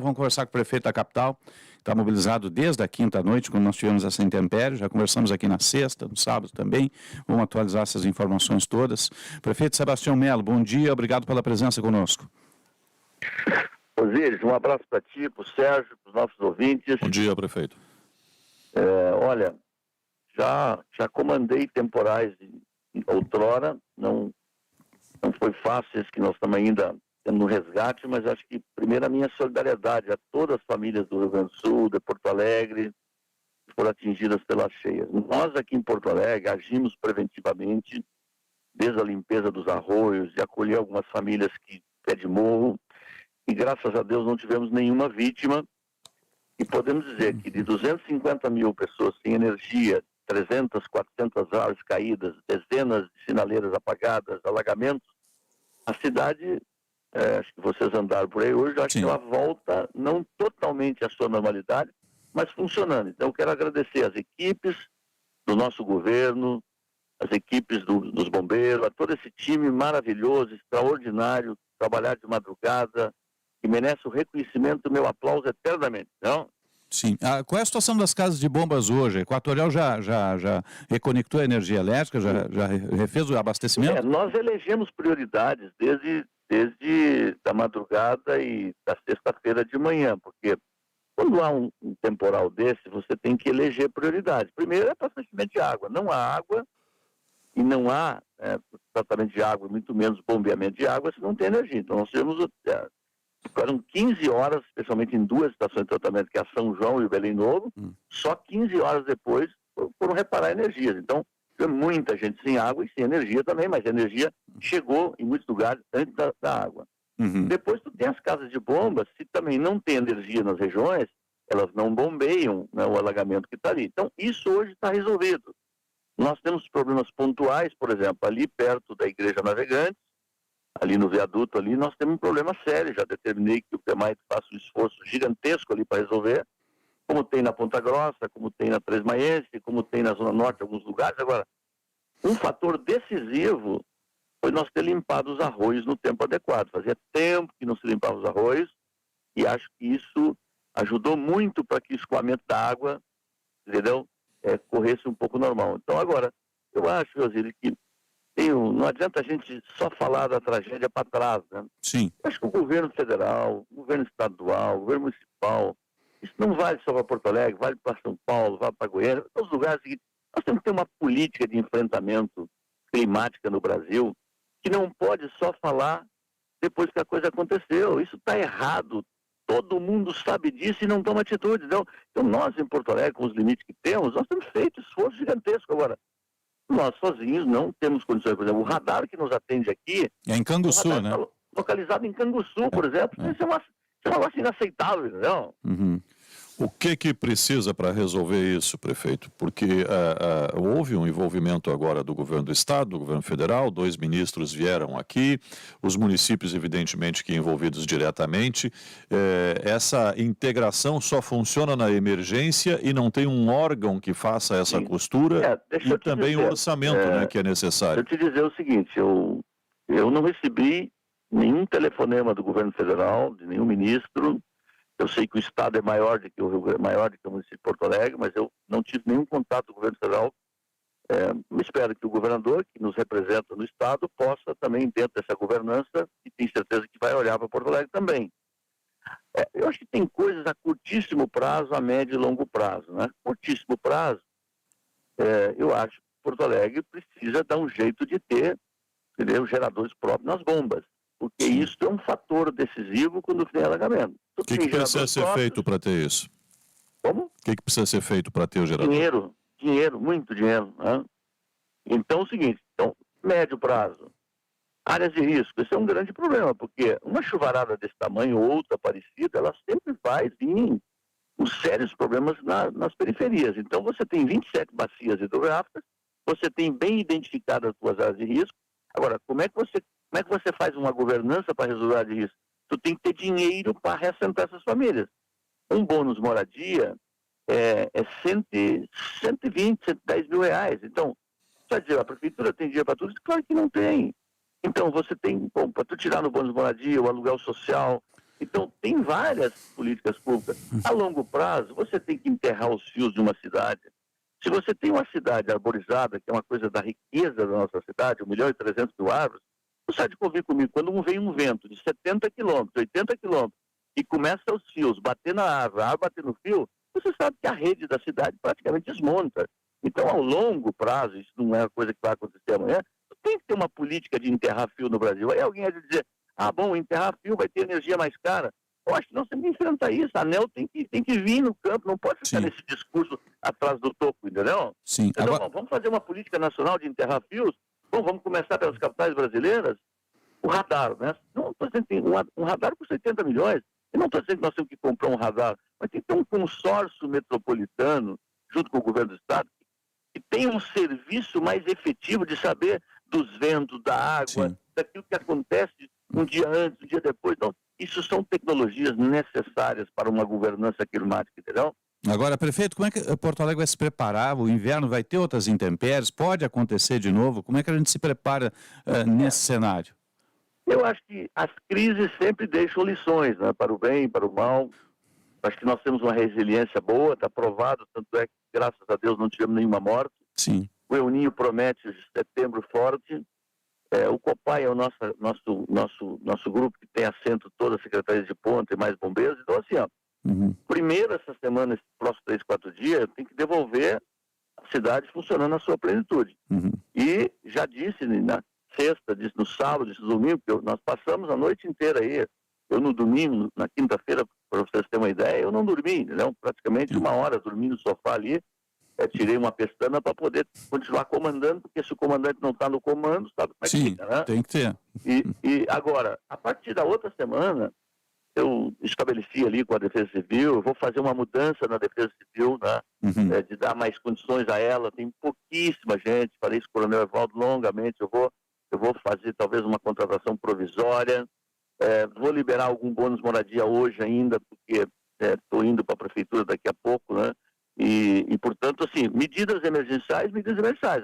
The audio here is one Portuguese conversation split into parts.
Vamos conversar com o prefeito da capital, que está mobilizado desde a quinta-noite, quando nós tivemos essa intempérie. Já conversamos aqui na sexta, no sábado também. Vamos atualizar essas informações todas. Prefeito Sebastião Melo, bom dia, obrigado pela presença conosco. Osíris, um abraço para ti, para o Sérgio, para os nossos ouvintes. Bom dia, prefeito. Olha, já comandei temporais outrora, não foi fácil esse que nós estamos ainda no resgate, mas acho que, primeiro, a minha solidariedade a todas as famílias do Rio Grande do Sul, de Porto Alegre, que foram atingidas pelas cheias. Nós aqui em Porto Alegre agimos preventivamente, desde a limpeza dos arroios e acolher algumas famílias que pé de morro, e graças a Deus não tivemos nenhuma vítima, e podemos dizer que de 250 mil pessoas sem energia, 300, 400 árvores caídas, dezenas de sinaleiras apagadas, alagamentos, a cidade... acho que vocês andaram por aí hoje, acho que ela volta não totalmente à sua normalidade, mas funcionando. Então eu quero agradecer as equipes do nosso governo, as equipes dos bombeiros, a todo esse time maravilhoso, extraordinário, trabalhar de madrugada, que merece o reconhecimento do meu aplauso eternamente, não? Sim. Qual é a situação das casas de bombas hoje? A Equatorial já reconectou a energia elétrica, já refez o abastecimento? Nós elegemos prioridades desde da madrugada e da sexta-feira de manhã, porque quando há um temporal desse, você tem que eleger prioridades. Primeiro é para abastecimento de água. Não há água e não há tratamento de água, muito menos bombeamento de água, se não tem energia. Então nós tivemos, ficaram 15 horas, especialmente em duas estações de tratamento, que é a São João e o Belém Novo, só 15 horas depois foram reparar energias. Então, muita gente sem água e sem energia também, mas a energia chegou em muitos lugares antes da água. Depois tu tem as casas de bombas, se também não tem energia nas regiões, elas não bombeiam, né, o alagamento que está ali. Então isso hoje está resolvido. Nós temos problemas pontuais, por exemplo, ali perto da Igreja Navegantes, ali no viaduto ali, nós temos um problema sério, já determinei que o PEMAI faça um esforço gigantesco ali para resolver, como tem na Ponta Grossa, como tem na Três Maiense, como tem na Zona Norte, em alguns lugares. Agora, um fator decisivo foi nós ter limpado os arroios no tempo adequado. Fazia tempo que não se limpava os arroios, e acho que isso ajudou muito para que o escoamento da água, entendeu? Corresse um pouco normal. Então, agora, eu acho, Osiris, que não adianta a gente só falar da tragédia para trás, né? Sim. Eu acho que o governo federal, o governo estadual, o governo municipal, isso não vale só para Porto Alegre, vale para São Paulo, vale para Goiânia, todos os lugares que nós temos que ter uma política de enfrentamento climática no Brasil que não pode só falar depois que a coisa aconteceu. Isso está errado. Todo mundo sabe disso e não toma atitude. Então nós em Porto Alegre, com os limites que temos, nós temos feito esforço gigantesco. Agora, nós sozinhos não temos condições. Por exemplo, o radar que nos atende aqui... É em Canguçu, né? Tá localizado em Canguçu, por exemplo. Isso é um negócio inaceitável, entendeu? O que precisa para resolver isso, prefeito? Porque houve um envolvimento agora do governo do estado, do governo federal, 2 ministros vieram aqui, os municípios evidentemente que envolvidos diretamente. Essa integração só funciona na emergência e não tem um órgão que faça essa costura e também o orçamento, né, que é necessário. Deixa eu te dizer o seguinte, eu não recebi nenhum telefonema do governo federal, de nenhum ministro. Eu sei que o estado é maior do que o município de Porto Alegre, mas eu não tive nenhum contato do governo federal. Espero que o governador, que nos representa no estado, possa também, dentro dessa governança, e tenho certeza que vai olhar para Porto Alegre também. Eu acho que tem coisas a curtíssimo prazo, a médio e longo prazo, né? Curtíssimo prazo, eu acho que Porto Alegre precisa dar um jeito de ter, entendeu, geradores próprios nas bombas, porque isso é um fator decisivo quando tem alagamento. O que precisa ser feito para ter isso? Como? O que precisa ser feito para ter o gerador? Dinheiro, muito dinheiro. Né? Então é o seguinte, médio prazo, áreas de risco, esse é um grande problema, porque uma chuvarada desse tamanho ou outra parecida, ela sempre vai vir com sérios problemas nas periferias. Então você tem 27 bacias hidrográficas, você tem bem identificadas as suas áreas de risco. Agora, como é que você faz uma governança para resolver a área de risco? Tu tem que ter dinheiro para reassentar essas famílias. Um bônus moradia é 120, 110 mil reais. Então, vai dizer, a prefeitura tem dinheiro para tudo? Claro que não tem. Então, você tem, para tu tirar no bônus moradia, o aluguel social, Então, tem várias políticas públicas. A longo prazo, você tem que enterrar os fios de uma cidade. Se você tem uma cidade arborizada, que é uma coisa da riqueza da nossa cidade, 1.300.000 árvores, você há de convir comigo, quando vem um vento de 70 quilômetros, 80 quilômetros, e começa os fios bater na árvore, a árvore bater no fio, você sabe que a rede da cidade praticamente desmonta. Então, ao longo prazo, isso não é uma coisa que vai acontecer amanhã, tem que ter uma política de enterrar fio no Brasil. Aí alguém vai dizer, bom, enterrar fio vai ter energia mais cara. Eu acho que nós temos que enfrentar isso. A ANEEL tem que vir no campo, não pode ficar nesse discurso atrás do topo, entendeu? Sim. Então, agora... vamos fazer uma política nacional de enterrar fios? Bom, vamos começar pelas capitais brasileiras. O radar, né? Não estou dizendo que um radar custa 80 milhões. Eu não estou dizendo que nós temos que comprar um radar, mas tem que ter um consórcio metropolitano, junto com o governo do Estado, que tenha um serviço mais efetivo de saber dos ventos, da água, daquilo que acontece um dia antes, um dia depois. Então, isso são tecnologias necessárias para uma governança climática, entendeu? Agora, prefeito, como é que Porto Alegre vai se preparar? O inverno vai ter outras intempéries? Pode acontecer de novo? Como é que a gente se prepara nesse cenário? Eu acho que as crises sempre deixam lições, né? Para o bem, para o mal. Acho que nós temos uma resiliência boa, está provado, tanto é que, graças a Deus, não tivemos nenhuma morte. Sim. O El Ninho promete setembro forte. O COPAI é o nosso grupo que tem assento toda a Secretaria de Ponta e mais bombeiros. Então, assim, primeiro essa semana, esses próximos 3, 4 dias, tem que devolver a cidade funcionando na sua plenitude. E já disse na sexta, disse no sábado, disse no domingo, porque nós passamos a noite inteira aí. Eu no domingo, na quinta-feira, para vocês terem uma ideia, eu não dormi, entendeu? Praticamente 1 hora dormi no sofá ali. Tirei uma pestana para poder continuar comandando, porque se o comandante não está no comando, sabe como é que fica, né? Tem que ter. E agora, a partir da outra semana, eu estabeleci ali com a Defesa Civil, eu vou fazer uma mudança na Defesa Civil, né? De dar mais condições a ela. Tem pouquíssima gente, falei isso com o Coronel Evaldo longamente, eu vou fazer talvez uma contratação provisória, vou liberar algum bônus moradia hoje ainda, porque estou indo para a Prefeitura daqui a pouco, né? E, portanto, assim, medidas emergenciais.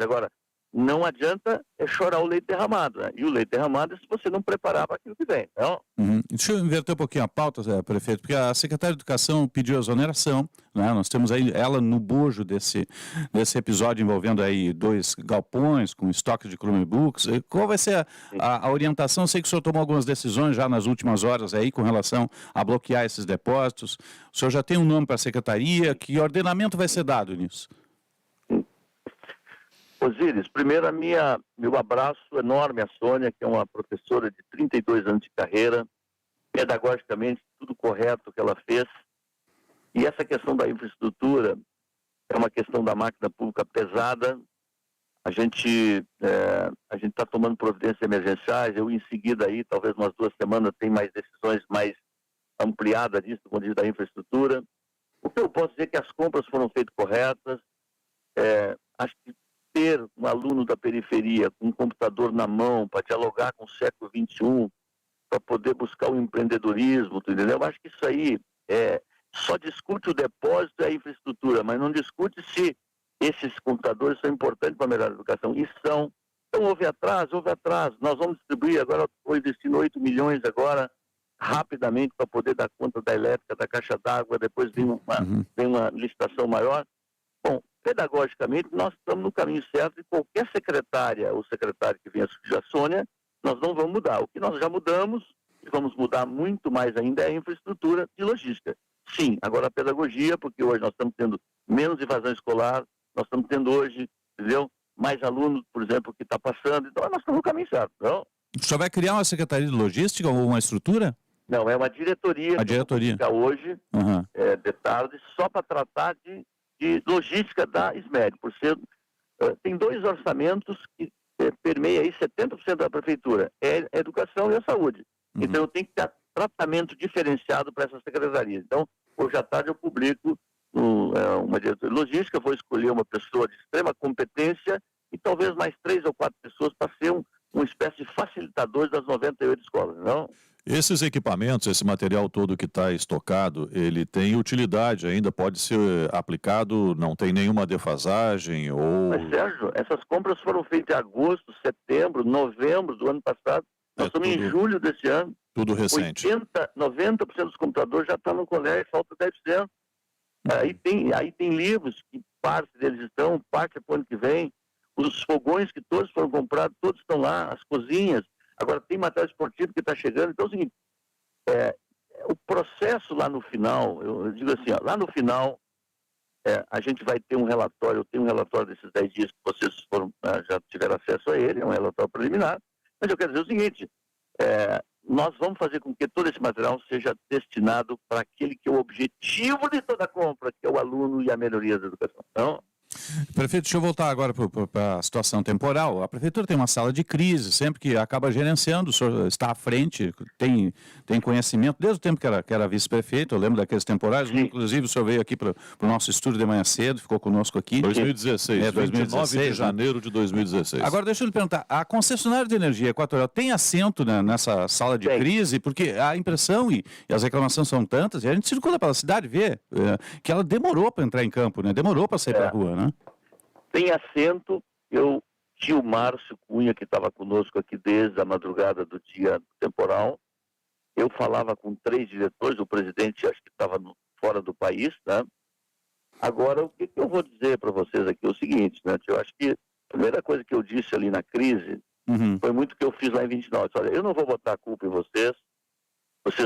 Agora, não adianta chorar o leite derramado, né? E o leite derramado é se você não preparar para aquilo que vem, não? Deixa eu inverter um pouquinho a pauta, prefeito, porque a Secretaria de Educação pediu exoneração, né? Nós temos aí ela no bojo desse episódio envolvendo aí 2 galpões com estoque de Chromebooks. Qual vai ser a orientação? Eu sei que o senhor tomou algumas decisões já nas últimas horas aí com relação a bloquear esses depósitos. O senhor já tem um nome para a Secretaria? Que ordenamento vai ser dado nisso? Osíris, primeiro meu abraço enorme à Sônia, que é uma professora de 32 anos de carreira, pedagogicamente tudo correto que ela fez. E essa questão da infraestrutura é uma questão da máquina pública pesada. A gente está tomando providências emergenciais. Eu, em seguida, aí, talvez umas 2 semanas, tem mais decisões mais ampliadas disso, do ponto de vista da infraestrutura. O que eu posso dizer é que as compras foram feitas corretas. Acho que ter um aluno da periferia com um computador na mão para dialogar com o século XXI, para poder buscar o empreendedorismo, entendeu? Eu acho que isso aí só discute o depósito e a infraestrutura, mas não discute se esses computadores são importantes para melhorar a educação. E são. Então houve atraso. Nós vamos distribuir, agora estou investindo 8 milhões agora, rapidamente, para poder dar conta da elétrica, da caixa d'água, depois vem uma licitação maior. Bom, pedagogicamente, nós estamos no caminho certo e qualquer secretária ou secretário que venha substituir a Sônia, nós não vamos mudar. O que nós já mudamos, e vamos mudar muito mais ainda, é a infraestrutura e logística. Sim, agora a pedagogia, porque hoje nós estamos tendo menos evasão escolar, nós estamos tendo hoje, entendeu? Mais alunos, por exemplo, que está passando, então nós estamos no caminho certo, não? O senhor vai criar uma secretaria de logística ou uma estrutura? Não, é uma diretoria. A diretoria. Que hoje, de tarde, só para tratar de logística da SMED, por ser, tem 2 orçamentos que permeia aí 70% da prefeitura, é a educação e a saúde. Então tem que ter tratamento diferenciado para essas secretarias. Então, hoje à tarde eu publico uma diretoria de logística, vou escolher uma pessoa de extrema competência e talvez mais 3 ou 4 pessoas para ser uma espécie de facilitador das 98 escolas, não? Esses equipamentos, esse material todo que está estocado, ele tem utilidade ainda, pode ser aplicado, não tem nenhuma defasagem ou... Mas, Sérgio, essas compras foram feitas em agosto, setembro, novembro do ano passado. Nós estamos em julho desse ano. Tudo recente. 90% dos computadores já estão no colégio, falta 10%. Aí tem livros que parte deles estão, parte é para o ano que vem. Os fogões que todos foram comprados, todos estão lá, as cozinhas. Agora tem material esportivo que está chegando. Então é o seguinte, o processo lá no final, eu digo assim, lá no final, a gente vai ter um relatório, eu tenho um relatório desses 10 dias que vocês já tiveram acesso a ele, é um relatório preliminar, mas eu quero dizer o seguinte, nós vamos fazer com que todo esse material seja destinado para aquele que é o objetivo de toda a compra, que é o aluno e a melhoria da educação. Então, prefeito, deixa eu voltar agora para a situação temporal. A prefeitura tem uma sala de crise, sempre que acaba gerenciando, o senhor está à frente, tem conhecimento, desde o tempo que era vice-prefeito, eu lembro daqueles temporais, inclusive o senhor veio aqui para o nosso estúdio de manhã cedo, ficou conosco aqui. 2016, 29 de janeiro de 2016. Agora, deixa eu lhe perguntar, a concessionária de energia equatorial tem assento nessa sala de crise? Porque a impressão e as reclamações são tantas, e a gente circula pela cidade, vê que ela demorou para entrar em campo, né? Demorou para sair para a rua, né? Tem assento, tinha o Márcio Cunha, que estava conosco aqui desde a madrugada do dia temporal. Eu falava com 3 diretores, o presidente acho que estava fora do país, né? Agora, o que eu vou dizer para vocês aqui é o seguinte, né? Eu acho que a primeira coisa que eu disse ali na crise foi muito o que eu fiz lá em 29. Olha, eu não vou botar a culpa em vocês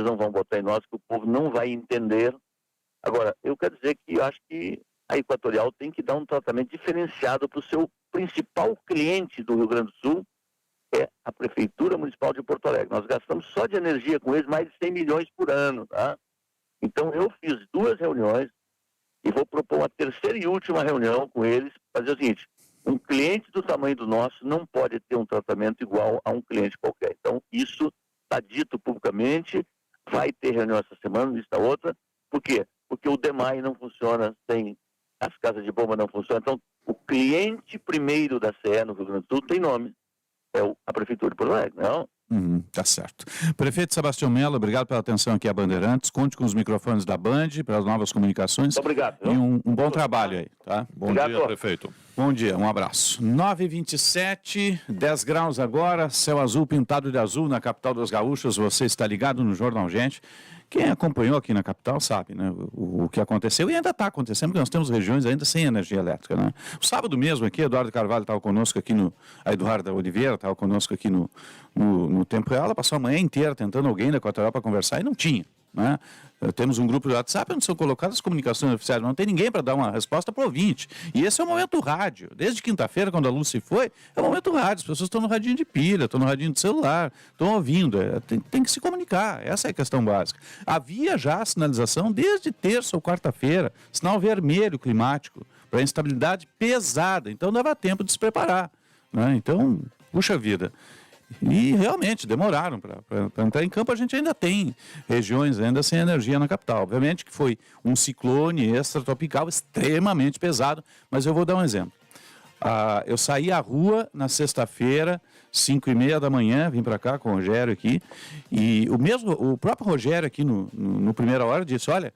não vão botar em nós, que o povo não vai entender. Agora, eu quero dizer que eu acho que a Equatorial tem que dar um tratamento diferenciado para o seu principal cliente do Rio Grande do Sul, é a Prefeitura Municipal de Porto Alegre. Nós gastamos só de energia com eles mais de 100 milhões por ano, tá? Então eu fiz 2 reuniões e vou propor uma terceira e última reunião com eles, para dizer o seguinte, um cliente do tamanho do nosso não pode ter um tratamento igual a um cliente qualquer. Então isso está dito publicamente, vai ter reunião essa semana, lista outra. Por quê? Porque o DEMAI não funciona sem... As casas de bomba não funcionam. Então, o cliente primeiro da CE no Rio Grande do Sul tem nome. É a Prefeitura de Porto Alegre, não? Tá certo. Prefeito Sebastião Mello, obrigado pela atenção aqui a Bandeirantes. Conte com os microfones da Band para as novas comunicações. Muito obrigado. E um bom trabalho aí, tá? Bom dia, prefeito. Bom dia, um abraço. 9h27, 10 graus agora, céu azul pintado de azul na capital dos gaúchos. Você está ligado no Jornal Gente. Quem acompanhou aqui na capital sabe, né, o que aconteceu e ainda está acontecendo, porque nós temos regiões ainda sem energia elétrica, né? O sábado mesmo aqui, Eduardo Carvalho estava conosco aqui a Eduarda Oliveira estava conosco aqui no Tempo Real, ela passou a manhã inteira tentando alguém da Equatorial para conversar e não tinha, né? Temos um grupo de WhatsApp onde são colocadas as comunicações oficiais, não tem ninguém para dar uma resposta para o ouvinte. E esse é o momento rádio. Desde quinta-feira, quando a luz se foi, é o momento rádio. As pessoas estão no radinho de pilha, estão no radinho de celular, estão ouvindo. Tem que se comunicar. Essa é a questão básica. Havia já a sinalização desde terça ou quarta-feira, sinal vermelho climático, para instabilidade pesada. Então, dava tempo de se preparar, né? Então, puxa vida. E realmente demoraram para entrar em campo. A gente ainda tem regiões ainda sem energia na capital. Obviamente que foi um ciclone extratropical extremamente pesado, mas eu vou dar um exemplo. Eu saí à rua na sexta-feira, 5h30 da manhã, vim para cá com o Rogério aqui, e o próprio Rogério aqui no Primeira Hora disse, olha,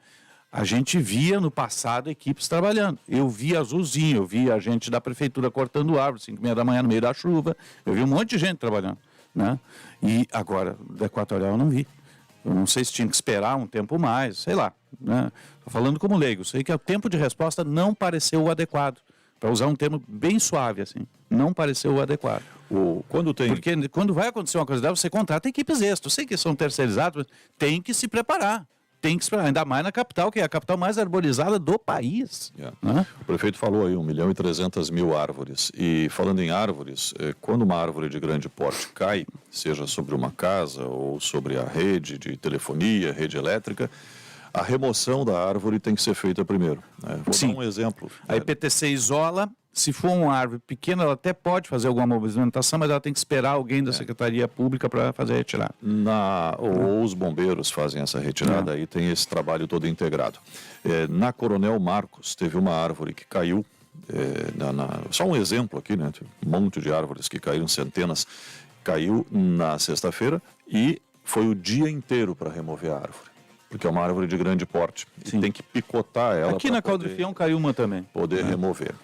a gente via no passado equipes trabalhando. Eu vi azulzinho, eu vi a gente da prefeitura cortando árvore, 5h30 da manhã no meio da chuva. Eu vi um monte de gente trabalhando, né? E agora, da Equatorial eu não vi. Eu não sei se tinha que esperar um tempo mais, sei lá, né? Estou falando como leigo. Sei que o tempo de resposta não pareceu o adequado. Para usar um termo bem suave, assim. Não pareceu o adequado. Porque quando vai acontecer uma coisa dessa, você contrata equipes extras. Eu sei que são terceirizados, mas tem que se preparar. Tem que esperar, ainda mais na capital, que é a capital mais arborizada do país. Né? O prefeito falou aí 1.300.000 árvores. E falando em árvores, quando uma árvore de grande porte cai, seja sobre uma casa ou sobre a rede de telefonia, rede elétrica, a remoção da árvore tem que ser feita primeiro. Né? Vou dar um exemplo. A IPTC isola. Se for uma árvore pequena, ela até pode fazer alguma movimentação, mas ela tem que esperar alguém da Secretaria Pública para fazer a retirada. Ou os bombeiros fazem essa retirada, aí tem esse trabalho todo integrado. Na Coronel Marcos, teve uma árvore que caiu, só um exemplo aqui, né? Um monte de árvores que caíram, centenas, caiu na sexta-feira e foi o dia inteiro para remover a árvore. Porque é uma árvore de grande porte. E tem que picotar ela. Aqui na Caldo Fião caiu uma também. Poder remover.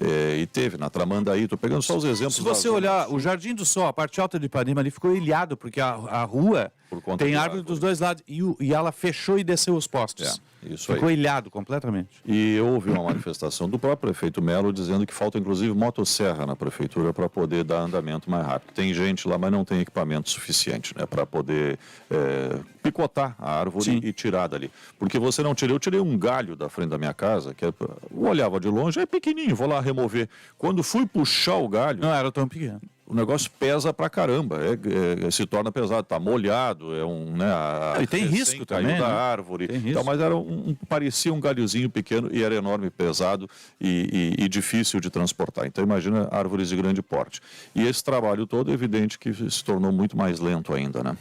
E teve na Tramandaí, estou pegando só os exemplos. Se você olhar o Jardim do Sol, a parte alta de Ipanema ali ficou ilhado, porque a rua por conta Tem de árvore dos dois lados. E ela fechou e desceu os postes. Isso aí. Ficou ilhado completamente. E houve uma manifestação do próprio prefeito Melo dizendo que falta inclusive motosserra na prefeitura para poder dar andamento mais rápido. Tem gente lá, mas não tem equipamento suficiente, né, para poder picotar a árvore e tirar dali. Porque você não tira. Eu tirei um galho da frente da minha casa, que eu olhava de longe, é pequenininho, vou lá remover. Quando fui puxar o galho... Não era tão pequeno. O negócio pesa pra caramba, se torna pesado, tá molhado, E tem risco caiu também, da né? árvore. Tem risco. Então, mas parecia um galhozinho pequeno e era enorme, pesado e difícil de transportar. Então imagina árvores de grande porte. E esse trabalho todo é evidente que se tornou muito mais lento ainda, né?